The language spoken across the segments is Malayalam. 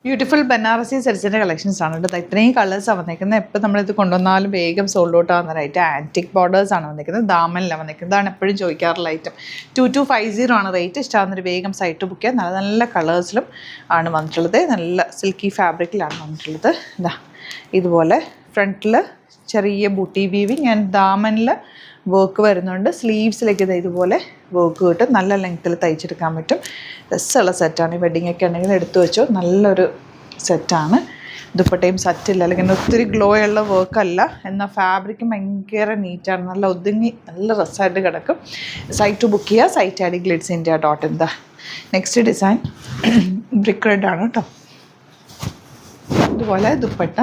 ബ്യൂട്ടിഫുൾ ബനാറസി സെറ്റ്സിൻ്റെ കളക്ഷൻസ് ആണ് കേട്ടോ. ഇത്രയും കളേഴ്സാണ് വന്നിരിക്കുന്നത്. എപ്പോൾ നമ്മളിത് കൊണ്ടുവന്നാലും വേഗം സോൾഡ് ഔട്ട് ആവുന്ന ഐറ്റം. ആൻറ്റിക് ബോർഡേഴ്സ് ആണ് വന്നിരിക്കുന്നത്. ദാമനിലാണ് വന്നിരിക്കുന്നത്. ഇതാണ് എപ്പോഴും ചോദിക്കാറുള്ള ഐറ്റം. 2250 ആണ് റേറ്റ്. ഇഷ്ടമാകുന്നൊരു വേഗം സൈറ്റ് ബുക്ക് ചെയ്യാൻ. നല്ല നല്ല കളേഴ്സിലും ആണ് വന്നിട്ടുള്ളത്. നല്ല സിൽക്കി ഫാബ്രിക്കിലാണ് വന്നിട്ടുള്ളത്. ഇതാ ഇതുപോലെ ഫ്രണ്ടിൽ ചെറിയ ബൂട്ടി വീവിങ് ആൻഡ് ദാമനിൽ വർക്ക് വരുന്നുണ്ട്. സ്ലീവ്സിലേക്ക് ഇതുപോലെ വർക്ക് കിട്ടും. നല്ല ലെങ്ത്തിൽ തയ്ച്ചെടുക്കാൻ പറ്റും. രസമുള്ള സെറ്റാണ്. ഈ വെഡിങ് ഒക്കെ ഉണ്ടെങ്കിൽ എടുത്തു വെച്ചോ. നല്ലൊരു സെറ്റാണ്. ദുപ്പട്ടയും സെറ്റില്ല, അല്ലെങ്കിൽ ഒത്തിരി ഗ്ലോ ഉള്ള വർക്കല്ല, എന്നാൽ ഫാബ്രിക്കും ഭയങ്കര നീറ്റാണ്. നല്ല ഒതുങ്ങി നല്ല രസമായിട്ട് കിടക്കും. സൈറ്റ് ബുക്ക് ചെയ്യുക. Site I D glitzindia.in. എന്താ നെക്സ്റ്റ് ഡിസൈൻ ബ്രിക്ക് റെഡ് ആണ് കേട്ടോ. ഇതുപോലെ ദുപ്പട്ട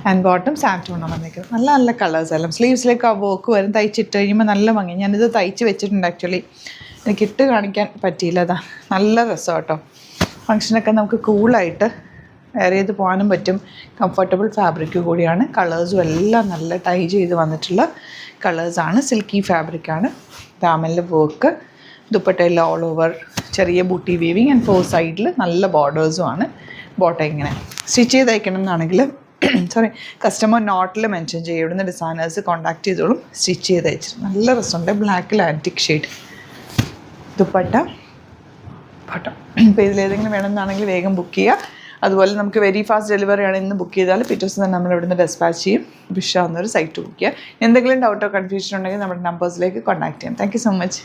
ആൻഡ് ബോട്ടം സാറ്റൂണാണ് വന്നിരിക്കുന്നത്. നല്ല നല്ല കളേഴ്സ് എല്ലാം. സ്ലീവ്സിലേക്ക് ആ വർക്ക് വരും. തയ്ച്ചിട്ട് കഴിയുമ്പോൾ നല്ല ഭംഗി. ഞാനിത് തയ്ച്ച് വെച്ചിട്ടുണ്ട്. ആക്ച്വലി എനിക്കിട്ട് കാണിക്കാൻ പറ്റിയില്ല. അതാ നല്ല രസം കേട്ടോ. ഫങ്ഷനൊക്കെ നമുക്ക് കൂളായിട്ട് വെയർ ചെയ്ത് പോകാനും പറ്റും. കംഫർട്ടബിൾ ഫാബ്രിക് കൂടിയാണ്. കളേഴ്സും എല്ലാം നല്ല ടൈ ചെയ്ത് വന്നിട്ടുള്ള കളേഴ്സാണ്. സിൽക്കി ഫാബ്രിക്കാണ്. ദാമനിൽ വർക്ക്, ദുപ്പട്ടയിൽ ഓൾ ഓവർ ചെറിയ ബൂട്ടി വീവിങ് ആൻഡ് 4 സൈഡിൽ നല്ല ബോർഡേഴ്സുമാണ്. ബോട്ടം ഇങ്ങനെ സ്റ്റിച്ച് ചെയ്ത് തയ്ക്കണം എന്നാണെങ്കിൽ സോറി കസ്റ്റമർ നോട്ടിൽ മെൻഷൻ ചെയ്യും. ഇവിടുന്ന് ഡിസൈനേഴ്സ് കോൺടാക്ട് ചെയ്തോളും. സ്റ്റിച്ച് ചെയ്ത് അയച്ചിട്ട് നല്ല രസമുണ്ട്. ബ്ലാക്കിൽ ആൻറ്റിക് ഷെയ്ഡ് ദുപ്പട്ട ബോട്ടം. ഇപ്പോൾ ഇതിലേതെങ്കിലും വേണമെന്നാണെങ്കിൽ വേഗം ബുക്ക് ചെയ്യുക. അതുപോലെ നമുക്ക് വെരി ഫാസ്റ്റ് ഡെലിവറി ആണ്. ഇന്ന് ബുക്ക് ചെയ്താൽ പിറ്റേ ദിവസം തന്നെ നമ്മൾ ഇവിടുന്ന് ഡെസ്പാച്ച് ചെയ്യും. വിഷാവുന്നൊരു സൈറ്റ് ബുക്ക് ചെയ്യുക. എന്തെങ്കിലും ഡൗട്ടോ കൺഫ്യൂഷൻ ഉണ്ടെങ്കിൽ നമ്മുടെ നമ്പേഴ്സിലേക്ക് കോൺടാക്ട് ചെയ്യാം. Thank you so much.